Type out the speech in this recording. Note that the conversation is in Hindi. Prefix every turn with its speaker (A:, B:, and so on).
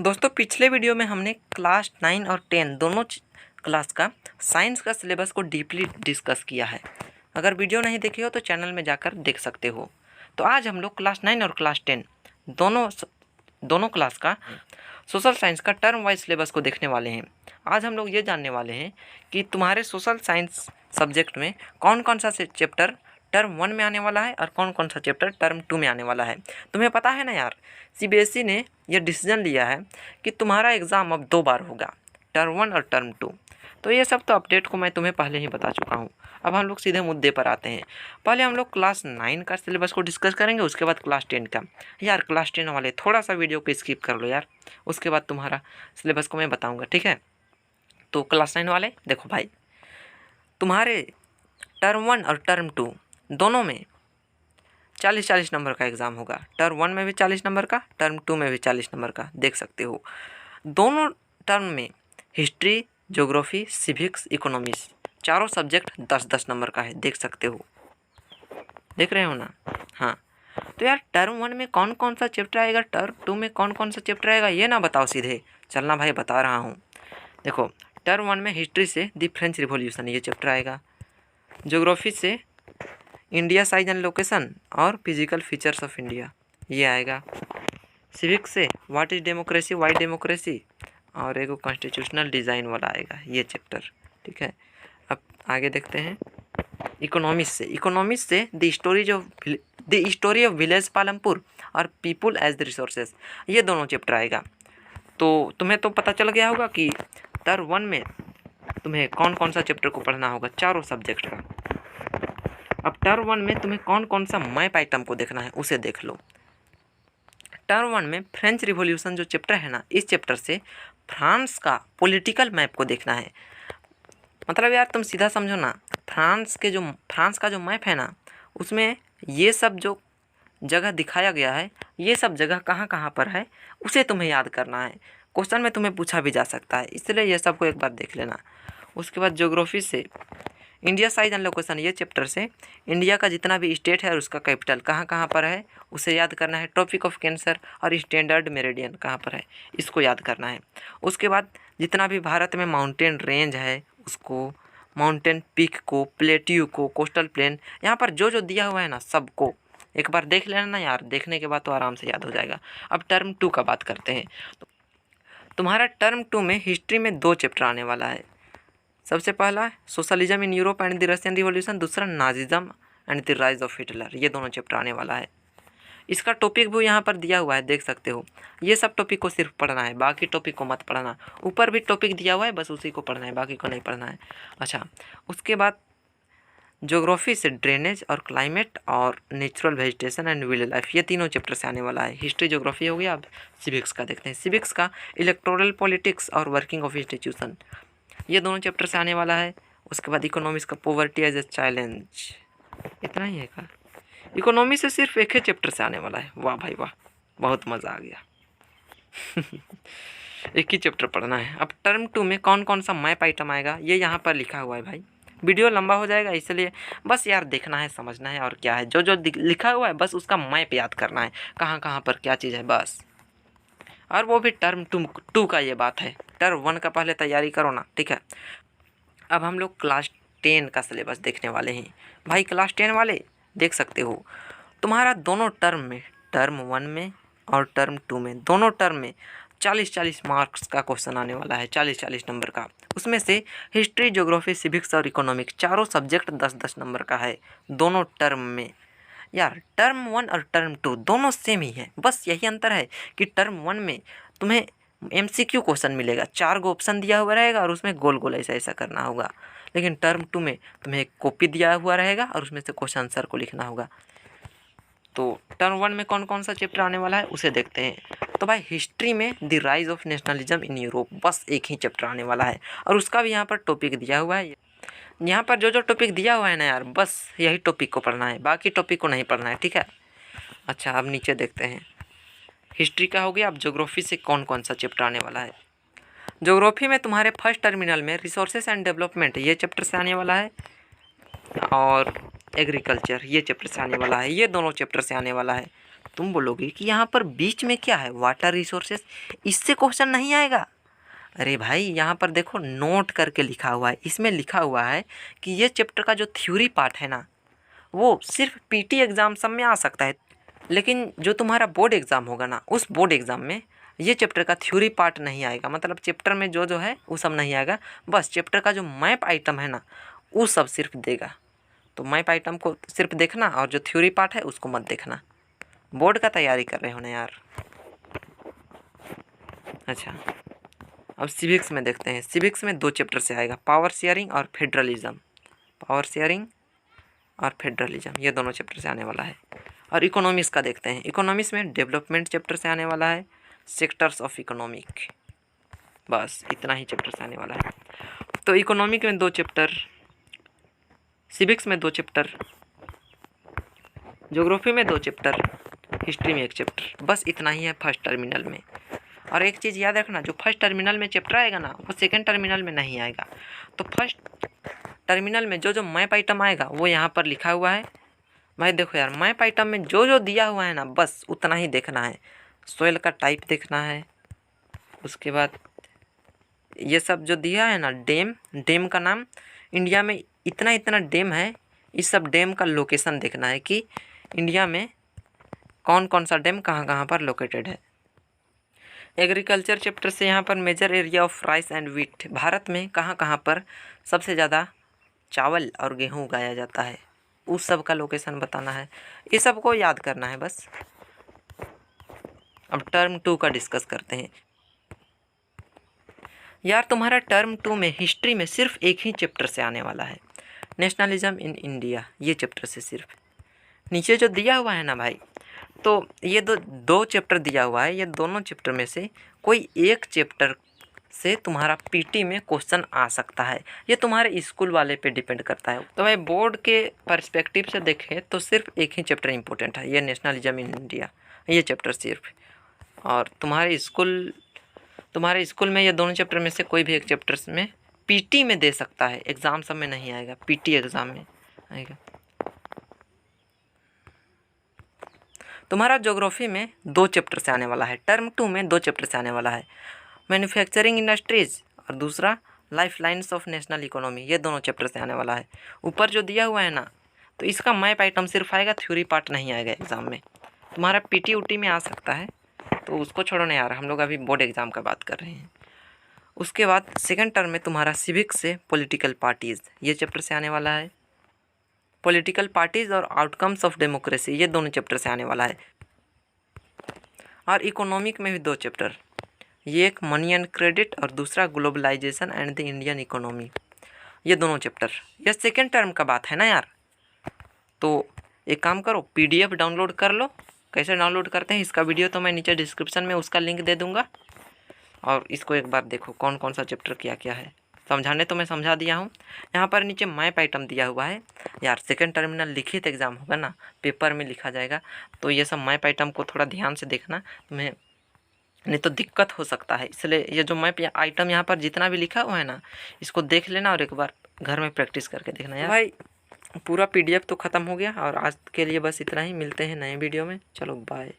A: दोस्तों पिछले वीडियो में हमने क्लास 9 और 10 दोनों क्लास का साइंस का सिलेबस को डीपली डिस्कस किया है। अगर वीडियो नहीं देखे हो तो चैनल में जाकर देख सकते हो। तो आज हम लोग क्लास 9 और क्लास 10 दोनों क्लास का सोशल साइंस का टर्म वाइज सिलेबस को देखने वाले हैं। आज हम लोग ये जानने वाले हैं कि तुम्हारे सोशल साइंस सब्जेक्ट में कौन कौन सा चैप्टर टर्म 1 में आने वाला है और कौन कौन सा चैप्टर टर्म 2 में आने वाला है। तुम्हें पता है ना यार, सीबीएसई ने यह डिसीजन लिया है कि तुम्हारा एग्ज़ाम अब 2 बार होगा, टर्म 1 और टर्म 2। तो ये सब तो अपडेट को मैं तुम्हें पहले ही बता चुका हूँ। अब हम लोग सीधे मुद्दे पर आते हैं। पहले हम लोग क्लास 9 का सिलेबस को डिस्कस करेंगे, उसके बाद क्लास 10 का। यार क्लास 10 वाले थोड़ा सा वीडियो को स्किप कर लो यार, उसके बाद तुम्हारा सिलेबस को मैं बताऊँगा, ठीक है। तो क्लास 9 वाले देखो भाई, तुम्हारे टर्म 1 और टर्म 2 दोनों में 40-40 नंबर का एग्ज़ाम होगा। टर्म 1 में भी 40 नंबर का, टर्म 2 में भी 40 नंबर का, देख सकते हो। दोनों टर्म में हिस्ट्री, ज्योग्राफी, सिविक्स, इकोनॉमिक्स चारों सब्जेक्ट 10-10 नंबर का है, देख सकते हो। देख रहे हो ना? हाँ। तो यार टर्म 1 में कौन कौन सा चैप्टर आएगा, टर्म 2 में कौन कौन सा चैप्टर आएगा, ये ना बताओ सीधे। चलना भाई, बता रहा हूँ। देखो, टर्म 1 में हिस्ट्री से द फ्रेंच रिवॉल्यूशन ये चैप्टर आएगा। ज्योग्राफी से इंडिया साइज एंड लोकेशन और फिजिकल फीचर्स ऑफ इंडिया ये आएगा। सिविक्स से what is democracy, Y democracy और एक कॉन्स्टिट्यूशनल डिज़ाइन वाला आएगा ये चैप्टर, ठीक है। अब आगे देखते हैं। इकोनॉमिक्स से the story of village Palampur और पीपुल एज द रिसोर्सेज ये दोनों चैप्टर आएगा। तो तुम्हें तो पता चल गया होगा कि टर्म 1 में तुम्हें कौन कौन सा चैप्टर को पढ़ना होगा, चारों सब्जेक्ट का। अब टर्म 1 में तुम्हें कौन कौन सा मैप आइटम को देखना है उसे देख लो। टर्म 1 में फ्रेंच रिवॉल्यूशन जो चैप्टर है ना, इस चैप्टर से फ्रांस का पॉलिटिकल मैप को देखना है। मतलब यार तुम सीधा समझो ना, फ्रांस का जो मैप है ना, उसमें ये सब जो जगह दिखाया गया है, ये सब जगह कहाँ कहाँ पर है उसे तुम्हें याद करना है। क्वेश्चन में तुम्हें पूछा भी जा सकता है, इसलिए ये सब को एक बार देख लेना। उसके बाद ज्योग्राफी से इंडिया साइज एंड लोकेशन ये चैप्टर से इंडिया का जितना भी स्टेट है और उसका कैपिटल कहाँ कहाँ पर है उसे याद करना है। टॉपिक ऑफ कैंसर और स्टैंडर्ड मेरिडियन कहाँ पर है इसको याद करना है। उसके बाद जितना भी भारत में माउंटेन रेंज है उसको, माउंटेन पीक को, प्लेट्यू को, कोस्टल प्लेन, यहाँ पर जो जो दिया हुआ है ना सबको एक बार देख लेना ना यार, देखने के बाद तो आराम से याद हो जाएगा। अब टर्म 2 का बात करते हैं। तो तुम्हारा टर्म 2 में हिस्ट्री में 2 चैप्टर आने वाला है। सबसे पहला socialism in Europe and the Russian revolution, दूसरा Nazism and the rise of Hitler, ये दोनों चैप्टर आने वाला है। इसका टॉपिक भी यहाँ पर दिया हुआ है, देख सकते हो। ये सब टॉपिक को सिर्फ पढ़ना है, बाकी टॉपिक को मत पढ़ना। ऊपर भी टॉपिक दिया हुआ है, बस उसी को पढ़ना है, बाकी को नहीं पढ़ना है। अच्छा, उसके बाद ज्योग्राफी से ड्रेनेज और क्लाइमेट और natural vegetation and village life ये तीनों चैप्टर से आने वाला है। हिस्ट्री ज्योग्राफी हो गया। अब सिविक्स का देखते हैं। सिविक्स का इलेक्टोरल पॉलिटिक्स और वर्किंग ऑफ इंस्टीट्यूशन ये दोनों चैप्टर से आने वाला है। उसके बाद इकोनॉमिक्स का पॉवर्टी एज ए चैलेंज, इतना ही है का। इकोनॉमी से सिर्फ एक ही चैप्टर से आने वाला है। वाह भाई वाह, बहुत मज़ा आ गया। एक ही चैप्टर पढ़ना है। अब टर्म 2 में कौन कौन सा मैप आइटम आएगा ये यहाँ पर लिखा हुआ है भाई। वीडियो लंबा हो जाएगा इसलिए बस यार देखना है, समझना है और क्या है। जो जो लिखा हुआ है बस उसका मैप याद करना है, कहाँ कहाँ पर क्या चीज़ है बस। और वो भी टर्म 2 का ये बात है। टर्म 1 का पहले तैयारी करो ना, ठीक है। अब हम लोग क्लास 10 का सिलेबस देखने वाले हैं। भाई क्लास 10 वाले देख सकते हो, तुम्हारा दोनों टर्म में, टर्म 1 में और टर्म 2 में, दोनों टर्म में 40-40 मार्क्स का क्वेश्चन आने वाला है, 40-40 नंबर का। उसमें से हिस्ट्री, ज्योग्राफी, सिविक्स और इकोनॉमिक्स चारों सब्जेक्ट 10-10 नंबर का है दोनों टर्म में। यार टर्म 1 और टर्म 2 दोनों सेम ही है, बस यही अंतर है कि टर्म 1 में तुम्हें MCQ क्वेश्चन मिलेगा, 4 गो ऑप्शन दिया हुआ रहेगा और उसमें गोल गोल ऐसा ऐसा करना होगा। लेकिन टर्म 2 में तुम्हें एक कॉपी दिया हुआ रहेगा और उसमें से क्वेश्चन आंसर को लिखना होगा। तो टर्म 1 में कौन कौन सा चैप्टर आने वाला है उसे देखते हैं। तो भाई हिस्ट्री में the rise of nationalism in Europe, बस एक ही चैप्टर आने वाला है और उसका भी यहाँ पर टॉपिक दिया हुआ है। यहाँ पर जो जो टॉपिक दिया हुआ है ना यार, बस यही टॉपिक को पढ़ना है, बाकी टॉपिक को नहीं पढ़ना है, ठीक है। अच्छा, अब नीचे देखते हैं। हिस्ट्री का हो गया। अब ज्योग्राफी से कौन कौन सा चैप्टर आने वाला है। ज्योग्राफी में तुम्हारे फर्स्ट टर्मिनल में रिसोर्सेज एंड डेवलपमेंट ये चैप्टर से आने वाला है और एग्रीकल्चर ये चैप्टर से आने वाला है, ये दोनों चैप्टर से आने वाला है। तुम बोलोगे कि यहाँ पर बीच में क्या है, वाटर रिसोर्सेस, इससे क्वेश्चन नहीं आएगा। अरे भाई यहाँ पर देखो नोट करके लिखा हुआ है, इसमें लिखा हुआ है कि ये चैप्टर का जो थ्योरी पार्ट है ना वो सिर्फ पीटी एग्ज़ाम सब में आ सकता है, लेकिन जो तुम्हारा बोर्ड एग्ज़ाम होगा ना उस बोर्ड एग्ज़ाम में ये चैप्टर का थ्योरी पार्ट नहीं आएगा। मतलब चैप्टर में जो जो है वो सब नहीं आएगा, बस चैप्टर का जो मैप आइटम है ना वो सब सिर्फ देगा। तो मैप आइटम को सिर्फ देखना और जो थ्योरी पार्ट है उसको मत देखना। बोर्ड का तैयारी कर रहे हो ना यार। अच्छा, अब सिविक्स में देखते हैं। सिविक्स में 2 चैप्टर से आएगा, पावर शेयरिंग और फेडरलिज्म। पावर शेयरिंग और फेडरलिज्म ये दोनों चैप्टर से आने वाला है। और इकोनॉमिक्स का देखते हैं। इकोनॉमिक्स में डेवलपमेंट चैप्टर से आने वाला है, सेक्टर्स ऑफ इकोनॉमिक, बस इतना ही चैप्टर से आने वाला है। तो इकोनॉमिक में 2 चैप्टर, सिविक्स में 2 चैप्टर, ज्योग्राफी में 2 चैप्टर, हिस्ट्री में 1 चैप्टर, बस इतना ही है फर्स्ट टर्मिनल में। और एक चीज़ याद रखना, जो फर्स्ट टर्मिनल में चैप्टर आएगा ना वो सेकंड टर्मिनल में नहीं आएगा। तो फर्स्ट टर्मिनल में जो जो मैप आइटम आएगा वो यहाँ पर लिखा हुआ है। भाई देखो यार, मैप आइटम में जो जो दिया हुआ है ना बस उतना ही देखना है। सोइल का टाइप देखना है, उसके बाद ये सब जो दिया है ना, डैम का नाम, इंडिया में इतना इतना डैम है, इस सब डैम का लोकेशन देखना है कि इंडिया में कौन कौन सा डैम कहाँ कहाँ पर लोकेटेड है। एग्रीकल्चर चैप्टर से यहाँ पर major area of rice and wheat, Bharat में कहाँ कहाँ पर सबसे ज़्यादा चावल और गेहूँ उगाया जाता है उस सब का लोकेशन बताना है। ये सब को याद करना है बस। अब टर्म 2 का डिस्कस करते हैं। यार तुम्हारा टर्म 2 में हिस्ट्री में सिर्फ एक ही चैप्टर से आने वाला है, नेशनलिज्म इन इंडिया, ये चैप्टर से सिर्फ। नीचे जो दिया हुआ है ना भाई, तो ये दो चैप्टर दिया हुआ है, ये दोनों चैप्टर में से कोई एक चैप्टर से तुम्हारा पीटी में क्वेश्चन आ सकता है। ये तुम्हारे स्कूल वाले पे डिपेंड करता है। तो भाई बोर्ड के पर्सपेक्टिव से देखें तो सिर्फ एक ही चैप्टर इंपॉर्टेंट है, ये नेशनलिज्म इन इंडिया, ये चैप्टर सिर्फ। और तुम्हारे स्कूल में ये दोनों चैप्टर में से कोई भी एक चैप्टर में पीटी में दे सकता है, एग्ज़ाम सब में नहीं आएगा, पीटी एग्ज़ाम में आएगा। तुम्हारा ज्योग्राफी में 2 चैप्टर से आने वाला है, टर्म 2 में 2 चैप्टर से आने वाला है, मैन्युफैक्चरिंग इंडस्ट्रीज़ और दूसरा life lines of national economy, ये दोनों चैप्टर से आने वाला है। ऊपर जो दिया हुआ है ना तो इसका मैप आइटम सिर्फ आएगा, थ्योरी पार्ट नहीं आएगा एग्ज़ाम में। तुम्हारा पीटी उटी में आ सकता है तो उसको छोड़ो ना यार, हम लोग अभी बोर्ड एग्ज़ाम का बात कर रहे हैं। उसके बाद सेकेंड टर्म में तुम्हारा सिविक्स से पॉलिटिकल पार्टीज़, ये चैप्टर से आने वाला है। पॉलिटिकल पार्टीज़ और आउटकम्स ऑफ डेमोक्रेसी, ये दोनों चैप्टर से आने वाला है। और इकोनॉमिक में भी 2 चैप्टर, ये एक मनी एंड क्रेडिट और दूसरा globalisation and the Indian economy, ये दोनों चैप्टर। यह सेकेंड टर्म का बात है ना यार। तो एक काम करो, पीडीएफ डाउनलोड कर लो। कैसे डाउनलोड करते हैं इसका वीडियो तो मैं नीचे डिस्क्रिप्शन में उसका लिंक दे दूँगा, और इसको एक बार देखो कौन कौन सा चैप्टर क्या क्या है। समझाने तो मैं समझा दिया हूँ। यहाँ पर नीचे मैप आइटम दिया हुआ है यार, सेकंड टर्मिनल लिखित एग्ज़ाम होगा ना, पेपर में लिखा जाएगा, तो ये सब मैप आइटम को थोड़ा ध्यान से देखना, तुम्हें नहीं तो दिक्कत हो सकता है। इसलिए ये जो मैप आइटम यहाँ पर जितना भी लिखा हुआ है ना इसको देख लेना और एक बार घर में प्रैक्टिस करके देखना यार। भाई पूरा पीडीएफ तो ख़त्म हो गया और आज के लिए बस इतना ही, मिलते हैं नए वीडियो में, चलो बाय।